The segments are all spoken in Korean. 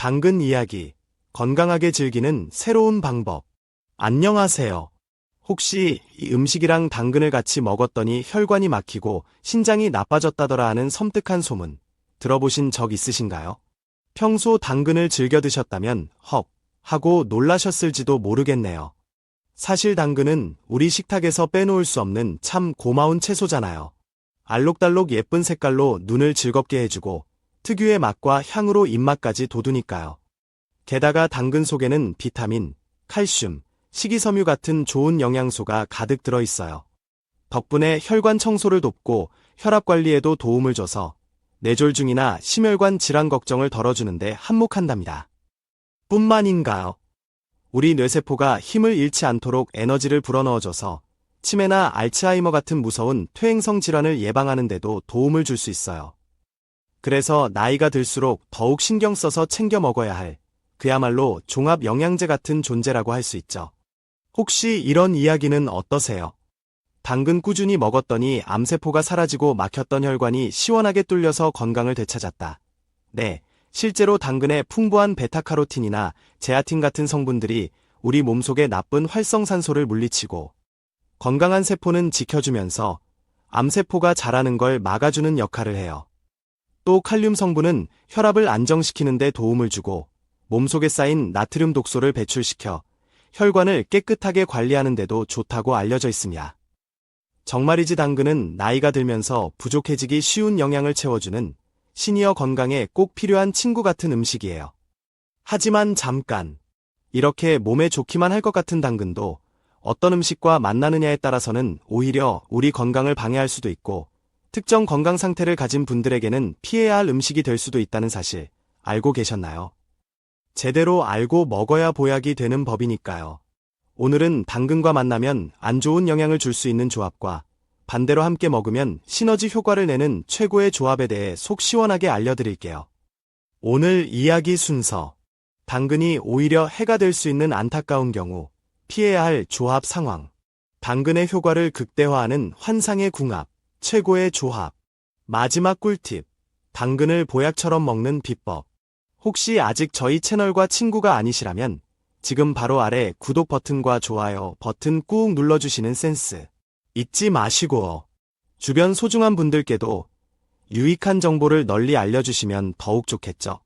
당근 이야기, 건강하게 즐기는 새로운 방법. 안녕하세요. 혹시 이 음식이랑 당근을 같이 먹었더니 혈관이 막히고 신장이 나빠졌다더라 하는 섬뜩한 소문 들어보신 적 있으신가요? 평소 당근을 즐겨 드셨다면 헉 하고 놀라셨을지도 모르겠네요. 사실 당근은 우리 식탁에서 빼놓을 수 없는 참 고마운 채소잖아요. 알록달록 예쁜 색깔로 눈을 즐겁게 해주고 특유의 맛과 향으로 입맛까지 돋우니까요. 게다가 당근 속에는 비타민, 칼슘, 식이섬유 같은 좋은 영양소가 가득 들어있어요. 덕분에 혈관 청소를 돕고 혈압 관리에도 도움을 줘서 뇌졸중이나 심혈관 질환 걱정을 덜어주는데 한몫한답니다. 뿐만인가요? 우리 뇌세포가 힘을 잃지 않도록 에너지를 불어넣어줘서 치매나 알츠하이머 같은 무서운 퇴행성 질환을 예방하는 데도 도움을 줄 수 있어요. 그래서 나이가 들수록 더욱 신경 써서 챙겨 먹어야 할 그야말로 종합 영양제 같은 존재라고 할 수 있죠. 혹시 이런 이야기는 어떠세요? 당근 꾸준히 먹었더니 암세포가 사라지고 막혔던 혈관이 시원하게 뚫려서 건강을 되찾았다. 네, 실제로 당근의 풍부한 베타카로틴이나 제아틴 같은 성분들이 우리 몸속의 나쁜 활성산소를 물리치고 건강한 세포는 지켜주면서 암세포가 자라는 걸 막아주는 역할을 해요. 또 칼륨 성분은 혈압을 안정시키는 데 도움을 주고 몸속에 쌓인 나트륨 독소를 배출시켜 혈관을 깨끗하게 관리하는 데도 좋다고 알려져 있습니다. 정말이지 당근은 나이가 들면서 부족해지기 쉬운 영양을 채워주는 시니어 건강에 꼭 필요한 친구 같은 음식이에요. 하지만 잠깐, 이렇게 몸에 좋기만 할 것 같은 당근도 어떤 음식과 만나느냐에 따라서는 오히려 우리 건강을 방해할 수도 있고 특정 건강 상태를 가진 분들에게는 피해야 할 음식이 될 수도 있다는 사실 알고 계셨나요? 제대로 알고 먹어야 보약이 되는 법이니까요. 오늘은 당근과 만나면 안 좋은 영향을 줄 수 있는 조합과 반대로 함께 먹으면 시너지 효과를 내는 최고의 조합에 대해 속 시원하게 알려드릴게요. 오늘 이야기 순서. 당근이 오히려 해가 될 수 있는 안타까운 경우 피해야 할 조합 상황. 당근의 효과를 극대화하는 환상의 궁합. 최고의 조합. 마지막 꿀팁. 당근을 보약처럼 먹는 비법. 혹시 아직 저희 채널과 친구가 아니시라면 지금 바로 아래 구독 버튼과 좋아요 버튼 꾹 눌러주시는 센스 잊지 마시고 주변 소중한 분들께도 유익한 정보를 널리 알려주시면 더욱 좋겠죠.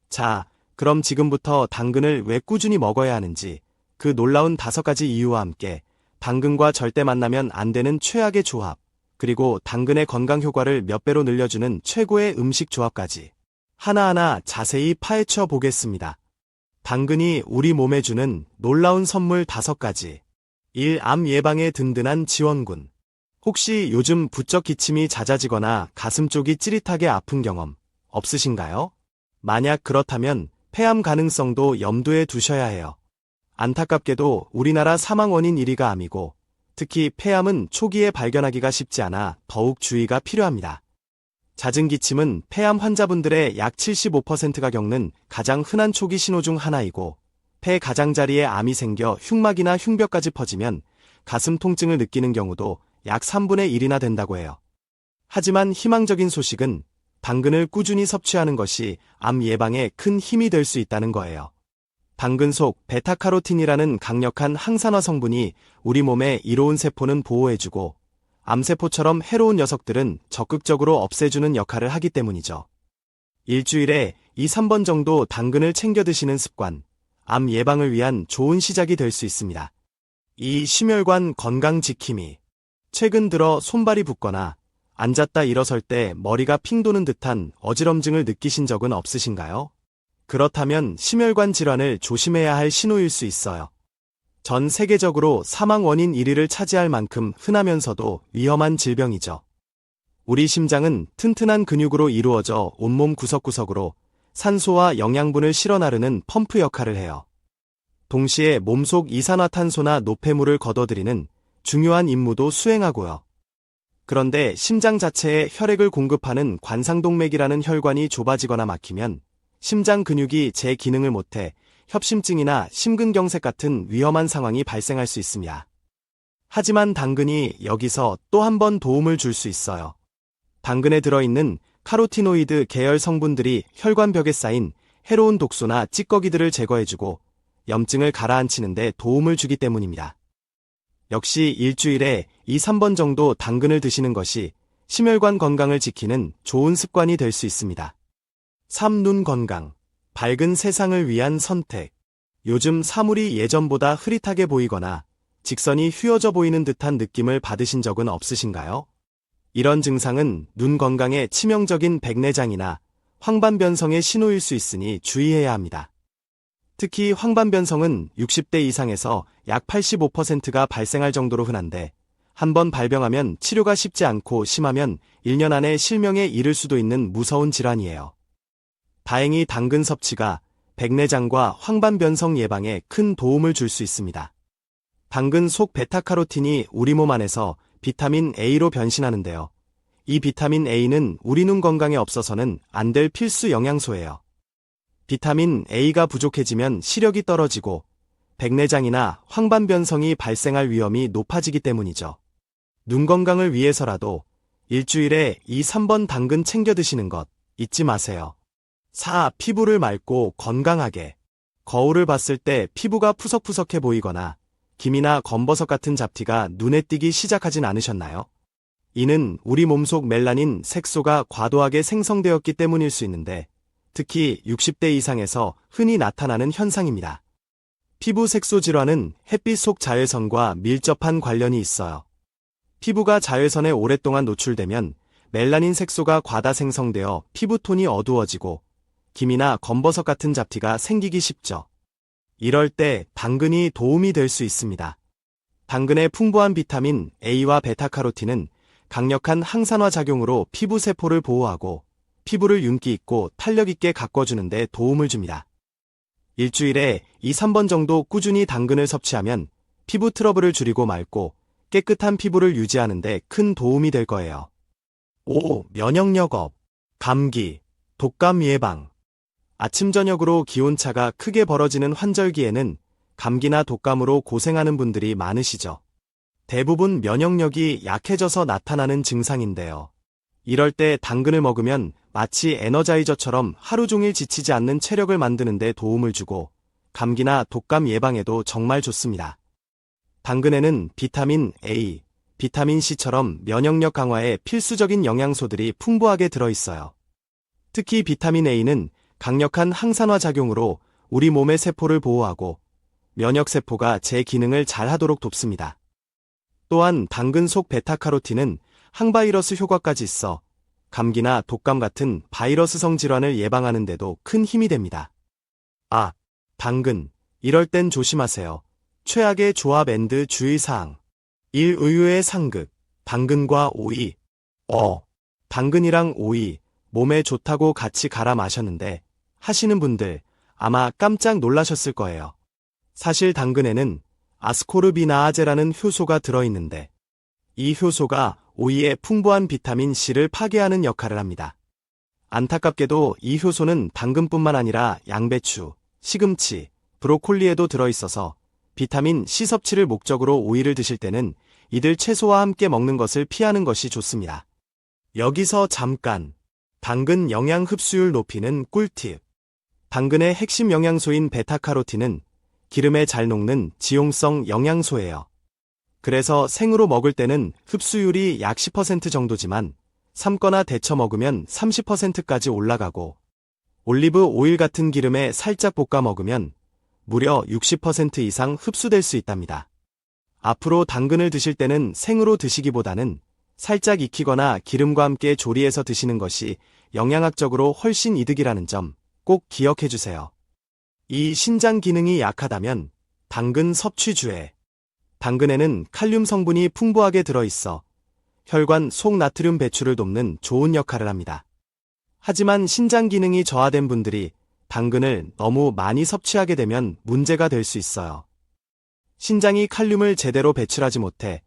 자, 그럼 지금부터 당근을 왜 꾸준히 먹어야 하는지 그 놀라운 5가지 이유와 함께 당근과 절대 만나면 안 되는 최악의 조합 그리고 당근의 건강 효과를 몇 배로 늘려주는 최고의 음식 조합까지 하나하나 자세히 파헤쳐 보겠습니다. 당근이 우리 몸에 주는 놀라운 선물 5가지. 1. 암 예방에 든든한 지원군. 혹시 요즘 부쩍 기침이 잦아지거나 가슴 쪽이 찌릿하게 아픈 경험 없으신가요? 만약 그렇다면 폐암 가능성도 염두에 두셔야 해요. 안타깝게도 우리나라 사망 원인 1위가 암이고 특히 폐암은 초기에 발견하기가 쉽지 않아 더욱 주의가 필요합니다. 잦은 기침은 폐암 환자분들의 약 75%가 겪는 가장 흔한 초기 신호 중 하나이고 폐 가장자리에 암이 생겨 흉막이나 흉벽까지 퍼지면 가슴 통증을 느끼는 경우도 약 3분의 1이나 된다고 해요. 하지만 희망적인 소식은 당근을 꾸준히 섭취하는 것이 암 예방에 큰 힘이 될 수 있다는 거예요. 당근 속 베타카로틴이라는 강력한 항산화 성분이 우리 몸의 이로운 세포는 보호해주고 암세포처럼 해로운 녀석들은 적극적으로 없애주는 역할을 하기 때문이죠. 일주일에 2~3번 정도 당근을 챙겨 드시는 습관, 암 예방을 위한 좋은 시작이 될 수 있습니다. 2. 심혈관 건강 지킴이. 최근 들어 손발이 붓거나 앉았다 일어설 때 머리가 핑 도는 듯한 어지럼증을 느끼신 적은 없으신가요? 그렇다면 심혈관 질환을 조심해야 할 신호일 수 있어요. 전 세계적으로 사망 원인 1위를 차지할 만큼 흔하면서도 위험한 질병이죠. 우리 심장은 튼튼한 근육으로 이루어져 온몸 구석구석으로 산소와 영양분을 실어 나르는 펌프 역할을 해요. 동시에 몸속 이산화탄소나 노폐물을 걷어들이는 중요한 임무도 수행하고요. 그런데 심장 자체에 혈액을 공급하는 관상동맥이라는 혈관이 좁아지거나 막히면 심장 근육이 제 기능을 못해 협심증이나 심근경색 같은 위험한 상황이 발생할 수 있습니다. 하지만 당근이 여기서 또 한 번 도움을 줄 수 있어요. 당근에 들어있는 카로티노이드 계열 성분들이 혈관벽에 쌓인 해로운 독소나 찌꺼기들을 제거해주고 염증을 가라앉히는 데 도움을 주기 때문입니다. 역시 일주일에 2, 3번 정도 당근을 드시는 것이 심혈관 건강을 지키는 좋은 습관이 될 수 있습니다. 3. 눈 건강. 밝은 세상을 위한 선택. 요즘 사물이 예전보다 흐릿하게 보이거나 직선이 휘어져 보이는 듯한 느낌을 받으신 적은 없으신가요? 이런 증상은 눈 건강에 치명적인 백내장이나 황반변성의 신호일 수 있으니 주의해야 합니다. 특히 황반변성은 60대 이상에서 약 85%가 발생할 정도로 흔한데 한번 발병하면 치료가 쉽지 않고 심하면 1년 안에 실명에 이를 수도 있는 무서운 질환이에요. 다행히 당근 섭취가 백내장과 황반변성 예방에 큰 도움을 줄 수 있습니다. 당근 속 베타카로틴이 우리 몸 안에서 비타민 A로 변신하는데요. 이 비타민 A는 우리 눈 건강에 없어서는 안 될 필수 영양소예요. 비타민 A가 부족해지면 시력이 떨어지고 백내장이나 황반변성이 발생할 위험이 높아지기 때문이죠. 눈 건강을 위해서라도 일주일에 2, 3번 당근 챙겨 드시는 것 잊지 마세요. 4. 피부를 맑고 건강하게. 거울을 봤을 때 피부가 푸석푸석해 보이거나 김이나 검버섯 같은 잡티가 눈에 띄기 시작하진 않으셨나요? 이는 우리 몸속 멜라닌 색소가 과도하게 생성되었기 때문일 수 있는데 특히 60대 이상에서 흔히 나타나는 현상입니다. 피부 색소 질환은 햇빛 속 자외선과 밀접한 관련이 있어요. 피부가 자외선에 오랫동안 노출되면 멜라닌 색소가 과다 생성되어 피부톤이 어두워지고 김이나 검버섯 같은 잡티가 생기기 쉽죠. 이럴 때 당근이 도움이 될 수 있습니다. 당근의 풍부한 비타민 A와 베타카로틴은 강력한 항산화 작용으로 피부 세포를 보호하고 피부를 윤기 있고 탄력 있게 가꿔주는 데 도움을 줍니다. 일주일에 2, 3번 정도 꾸준히 당근을 섭취하면 피부 트러블을 줄이고 맑고 깨끗한 피부를 유지하는 데 큰 도움이 될 거예요. 5. 면역력 업. 감기, 독감 예방. 아침 저녁으로 기온차가 크게 벌어지는 환절기에는 감기나 독감으로 고생하는 분들이 많으시죠. 대부분 면역력이 약해져서 나타나는 증상인데요. 이럴 때 당근을 먹으면 마치 에너자이저처럼 하루 종일 지치지 않는 체력을 만드는 데 도움을 주고 감기나 독감 예방에도 정말 좋습니다. 당근에는 비타민 A, 비타민 C처럼 면역력 강화에 필수적인 영양소들이 풍부하게 들어있어요. 특히 비타민 A는 강력한 항산화 작용으로 우리 몸의 세포를 보호하고 면역세포가 제 기능을 잘하도록 돕습니다. 또한 당근 속 베타카로틴은 항바이러스 효과까지 있어 감기나 독감 같은 바이러스성 질환을 예방하는 데도 큰 힘이 됩니다. 당근. 이럴 땐 조심하세요. 최악의 조합 앤드 주의사항. 1. 의외의 상극. 당근과 오이. 당근이랑 오이, 몸에 좋다고 같이 갈아 마셨는데 하시는 분들 아마 깜짝 놀라셨을 거예요. 사실 당근에는 아스코르비나아제라는 효소가 들어있는데 이 효소가 오이의 풍부한 비타민 C를 파괴하는 역할을 합니다. 안타깝게도 이 효소는 당근뿐만 아니라 양배추, 시금치, 브로콜리에도 들어있어서 비타민 C 섭취를 목적으로 오이를 드실 때는 이들 채소와 함께 먹는 것을 피하는 것이 좋습니다. 여기서 잠깐 당근 영양 흡수율 높이는 꿀팁. 당근의 핵심 영양소인 베타카로틴은 기름에 잘 녹는 지용성 영양소예요. 그래서 생으로 먹을 때는 흡수율이 약 10% 정도지만 삶거나 데쳐 먹으면 30%까지 올라가고 올리브 오일 같은 기름에 살짝 볶아 먹으면 무려 60% 이상 흡수될 수 있답니다. 앞으로 당근을 드실 때는 생으로 드시기보다는 살짝 익히거나 기름과 함께 조리해서 드시는 것이 영양학적으로 훨씬 이득이라는 점 꼭 기억해 주세요. 이 신장 기능이 약하다면 당근 섭취 주의. 당근에는 칼륨 성분이 풍부하게 들어있어 혈관 속 나트륨 배출을 돕는 좋은 역할을 합니다. 하지만 신장 기능이 저하된 분들이 당근을 너무 많이 섭취하게 되면 문제가 될 수 있어요. 신장이 칼륨을 제대로 배출하지 못해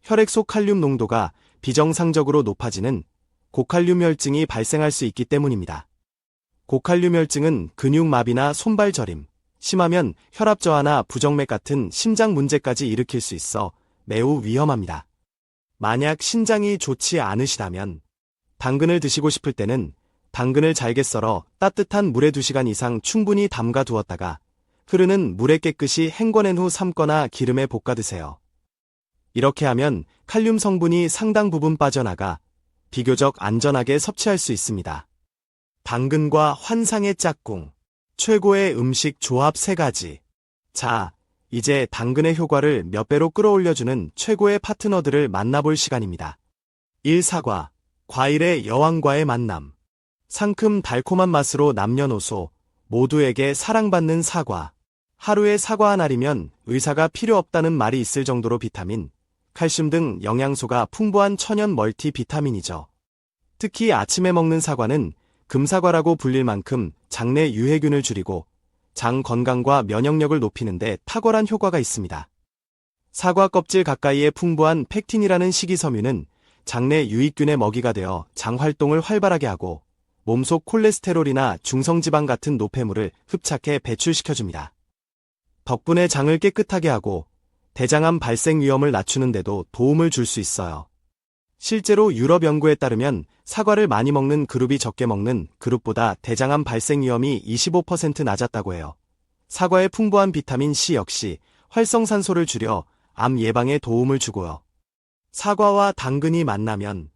혈액 속 칼륨 농도가 비정상적으로 높아지는 고칼륨혈증이 발생할 수 있기 때문입니다. 고칼륨혈증은 근육마비나 손발 저림, 심하면 혈압 저하나 부정맥 같은 심장 문제까지 일으킬 수 있어 매우 위험합니다. 만약 신장이 좋지 않으시다면 당근을 드시고 싶을 때는 당근을 잘게 썰어 따뜻한 물에 2시간 이상 충분히 담가 두었다가 흐르는 물에 깨끗이 헹궈낸 후 삶거나 기름에 볶아 드세요. 이렇게 하면 칼륨 성분이 상당 부분 빠져나가 비교적 안전하게 섭취할 수 있습니다. 당근과 환상의 짝꿍. 최고의 음식 조합 3가지. 자, 이제 당근의 효과를 몇 배로 끌어올려주는 최고의 파트너들을 만나볼 시간입니다. 1. 사과. 과일의 여왕과의 만남. 상큼 달콤한 맛으로 남녀노소 모두에게 사랑받는 사과. 하루에 사과 한 알이면 의사가 필요 없다는 말이 있을 정도로 비타민, 칼슘 등 영양소가 풍부한 천연 멀티 비타민이죠. 특히 아침에 먹는 사과는 금사과라고 불릴 만큼 장내 유해균을 줄이고 장 건강과 면역력을 높이는 데 탁월한 효과가 있습니다. 사과 껍질 가까이에 풍부한 펙틴이라는 식이섬유는 장내 유익균의 먹이가 되어 장 활동을 활발하게 하고 몸속 콜레스테롤이나 중성지방 같은 노폐물을 흡착해 배출시켜줍니다. 덕분에 장을 깨끗하게 하고 대장암 발생 위험을 낮추는 데도 도움을 줄 수 있어요. 실제로 유럽 연구에 따르면 사과를 많이 먹는 그룹이 적게 먹는 그룹보다 대장암 발생 위험이 25% 낮았다고 해요. 사과의 풍부한 비타민 C 역시 활성산소를 줄여 암 예방에 도움을 주고요. 사과와 당근이 만나면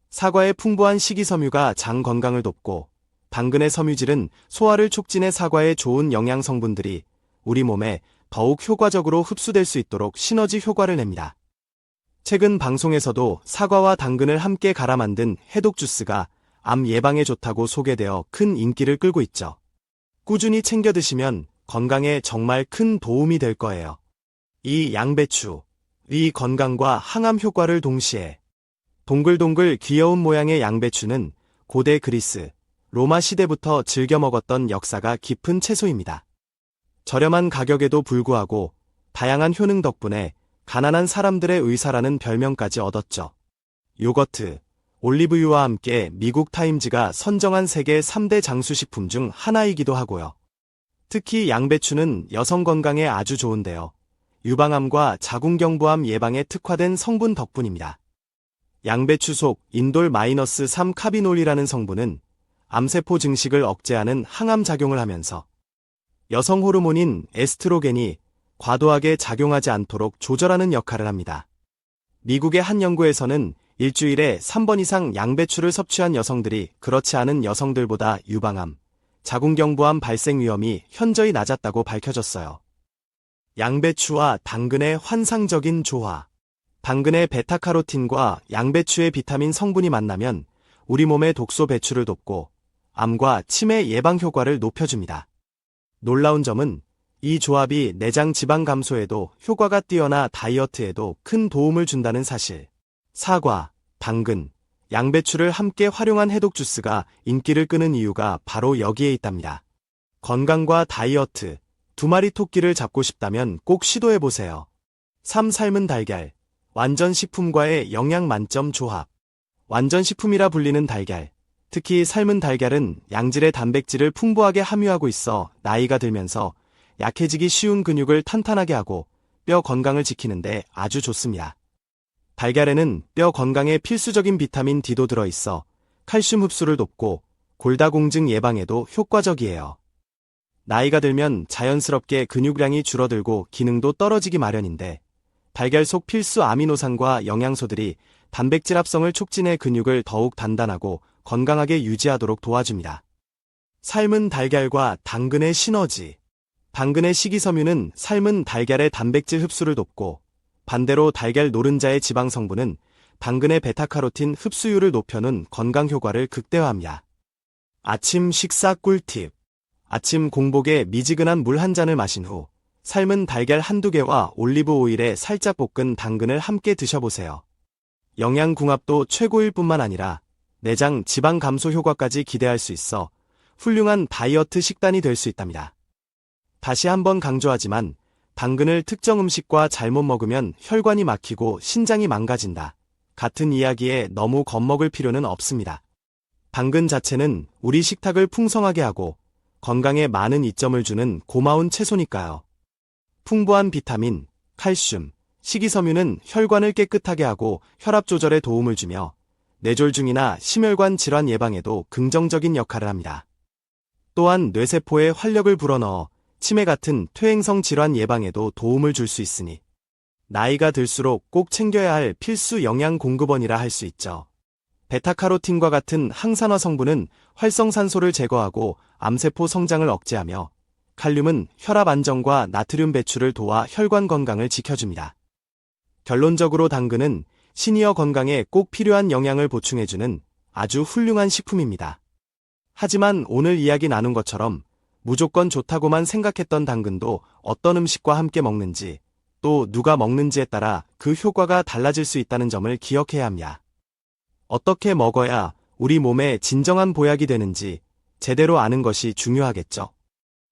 사과의 풍부한 식이섬유가 장 건강을 돕고 당근의 섬유질은 소화를 촉진해 사과의 좋은 영양 성분들이 우리 몸에 더욱 효과적으로 흡수될 수 있도록 시너지 효과를 냅니다. 최근 방송에서도 사과와 당근을 함께 갈아 만든 해독 주스가 암 예방에 좋다고 소개되어 큰 인기를 끌고 있죠. 꾸준히 챙겨 드시면 건강에 정말 큰 도움이 될 거예요. 이 양배추, 위 건강과 항암 효과를 동시에. 동글동글 귀여운 모양의 양배추는 고대 그리스, 로마 시대부터 즐겨 먹었던 역사가 깊은 채소입니다. 저렴한 가격에도 불구하고 다양한 효능 덕분에 가난한 사람들의 의사라는 별명까지 얻었죠. 요거트, 올리브유와 함께 미국 타임즈가 선정한 세계 3대 장수식품 중 하나이기도 하고요. 특히 양배추는 여성 건강에 아주 좋은데요. 유방암과 자궁경부암 예방에 특화된 성분 덕분입니다. 양배추 속 인돌-3 카비놀이라는 성분은 암세포 증식을 억제하는 항암 작용을 하면서 여성 호르몬인 에스트로겐이 과도하게 작용하지 않도록 조절하는 역할을 합니다. 미국의 한 연구에서는 일주일에 3번 이상 양배추를 섭취한 여성들이 그렇지 않은 여성들보다 유방암, 자궁경부암 발생 위험이 현저히 낮았다고 밝혀졌어요. 양배추와 당근의 환상적인 조화. 당근의 베타카로틴과 양배추의 비타민 성분이 만나면 우리 몸의 독소 배출을 돕고 암과 치매 예방 효과를 높여줍니다. 놀라운 점은 이 조합이 내장 지방 감소에도 효과가 뛰어나 다이어트에도 큰 도움을 준다는 사실. 사과, 당근, 양배추를 함께 활용한 해독 주스가 인기를 끄는 이유가 바로 여기에 있답니다. 건강과 다이어트, 두 마리 토끼를 잡고 싶다면 꼭 시도해보세요. 3. 삶은 달걀, 완전식품과의 영양 만점 조합. 완전식품이라 불리는 달걀, 특히 삶은 달걀은 양질의 단백질을 풍부하게 함유하고 있어 나이가 들면서 약해지기 쉬운 근육을 탄탄하게 하고 뼈 건강을 지키는데 아주 좋습니다. 달걀에는 뼈 건강에 필수적인 비타민 D도 들어있어 칼슘 흡수를 돕고 골다공증 예방에도 효과적이에요. 나이가 들면 자연스럽게 근육량이 줄어들고 기능도 떨어지기 마련인데 달걀 속 필수 아미노산과 영양소들이 단백질 합성을 촉진해 근육을 더욱 단단하고 건강하게 유지하도록 도와줍니다. 삶은 달걀과 당근의 시너지. 당근의 식이섬유는 삶은 달걀의 단백질 흡수를 돕고 반대로 달걀 노른자의 지방 성분은 당근의 베타카로틴 흡수율을 높여놓은 건강 효과를 극대화합니다. 아침 식사 꿀팁. 아침 공복에 미지근한 물 한 잔을 마신 후 삶은 달걀 한두 개와 올리브 오일에 살짝 볶은 당근을 함께 드셔보세요. 영양 궁합도 최고일 뿐만 아니라 내장 지방 감소 효과까지 기대할 수 있어 훌륭한 다이어트 식단이 될 수 있답니다. 다시 한번 강조하지만 당근을 특정 음식과 잘못 먹으면 혈관이 막히고 신장이 망가진다. 같은 이야기에 너무 겁먹을 필요는 없습니다. 당근 자체는 우리 식탁을 풍성하게 하고 건강에 많은 이점을 주는 고마운 채소니까요. 풍부한 비타민, 칼슘, 식이섬유는 혈관을 깨끗하게 하고 혈압 조절에 도움을 주며 뇌졸중이나 심혈관 질환 예방에도 긍정적인 역할을 합니다. 또한 뇌세포에 활력을 불어넣어 치매 같은 퇴행성 질환 예방에도 도움을 줄 수 있으니 나이가 들수록 꼭 챙겨야 할 필수 영양 공급원이라 할 수 있죠. 베타카로틴과 같은 항산화 성분은 활성산소를 제거하고 암세포 성장을 억제하며 칼륨은 혈압 안정과 나트륨 배출을 도와 혈관 건강을 지켜줍니다. 결론적으로 당근은 시니어 건강에 꼭 필요한 영양을 보충해주는 아주 훌륭한 식품입니다. 하지만 오늘 이야기 나눈 것처럼 무조건 좋다고만 생각했던 당근도 어떤 음식과 함께 먹는지, 또 누가 먹는지에 따라 그 효과가 달라질 수 있다는 점을 기억해야 합니다. 어떻게 먹어야 우리 몸에 진정한 보약이 되는지 제대로 아는 것이 중요하겠죠.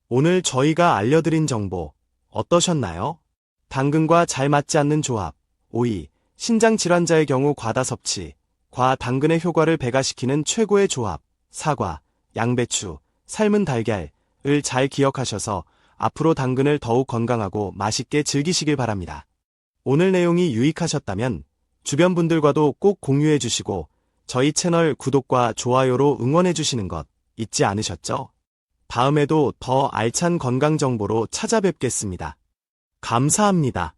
오늘 저희가 알려드린 정보 어떠셨나요? 당근과 잘 맞지 않는 조합, 오이, 신장 질환자의 경우 과다 섭취, 당근의 효과를 배가시키는 최고의 조합, 사과, 양배추, 삶은 달걀을 잘 기억하셔서 앞으로 당근을 더욱 건강하고 맛있게 즐기시길 바랍니다. 오늘 내용이 유익하셨다면 주변 분들과도 꼭 공유해 주시고 저희 채널 구독과 좋아요로 응원해 주시는 것 잊지 않으셨죠? 다음에도 더 알찬 건강 정보로 찾아뵙겠습니다. 감사합니다.